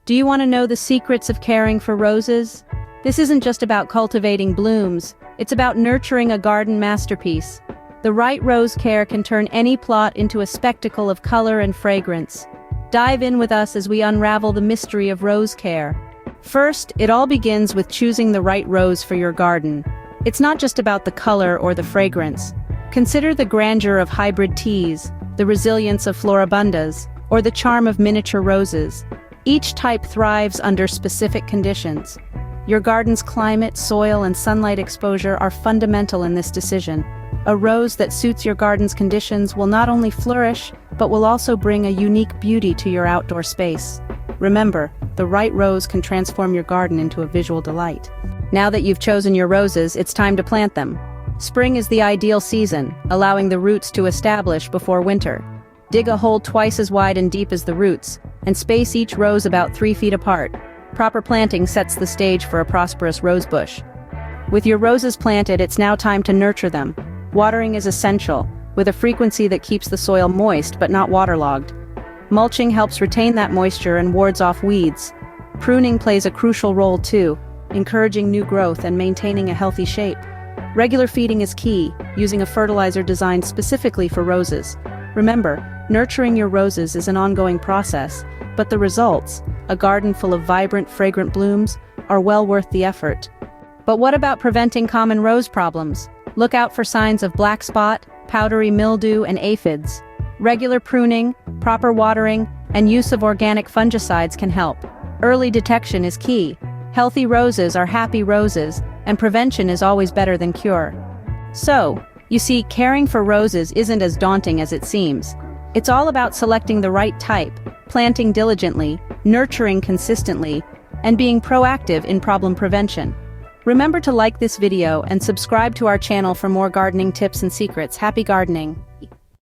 Do you want to know the secrets of caring for roses? This isn't just about cultivating blooms, it's about nurturing a garden masterpiece. The right rose care can turn any plot into a spectacle of color and fragrance. Dive in with us as we unravel the mystery of rose care. First, it all begins with choosing the right rose for your garden. It's not just about the color or the fragrance. Consider the grandeur of hybrid teas, the resilience of floribundas, or the charm of miniature roses. Each type thrives under specific conditions. Your garden's climate, soil, and sunlight exposure are fundamental in this decision. A rose that suits your garden's conditions will not only flourish, but will also bring a unique beauty to your outdoor space. Remember, the right rose can transform your garden into a visual delight. Now that you've chosen your roses, it's time to plant them. Spring is the ideal season, allowing the roots to establish before winter. Dig a hole twice as wide and deep as the roots, and space each rose about 3 feet apart. Proper planting sets the stage for a prosperous rose bush. With your roses planted, it's now time to nurture them. Watering is essential, with a frequency that keeps the soil moist but not waterlogged. Mulching helps retain that moisture and wards off weeds. Pruning plays a crucial role too, encouraging new growth and maintaining a healthy shape. Regular feeding is key, using a fertilizer designed specifically for roses. Remember, nurturing your roses is an ongoing process, but the results, a garden full of vibrant, fragrant blooms, are well worth the effort. But what about preventing common rose problems? Look out for signs of black spot, powdery mildew, and aphids. Regular pruning, proper watering, and use of organic fungicides can help. Early detection is key. Healthy roses are happy roses, and prevention is always better than cure. So, you see, caring for roses isn't as daunting as it seems. It's all about selecting the right type, planting diligently, nurturing consistently, and being proactive in problem prevention. Remember to like this video and subscribe to our channel for more gardening tips and secrets. Happy gardening!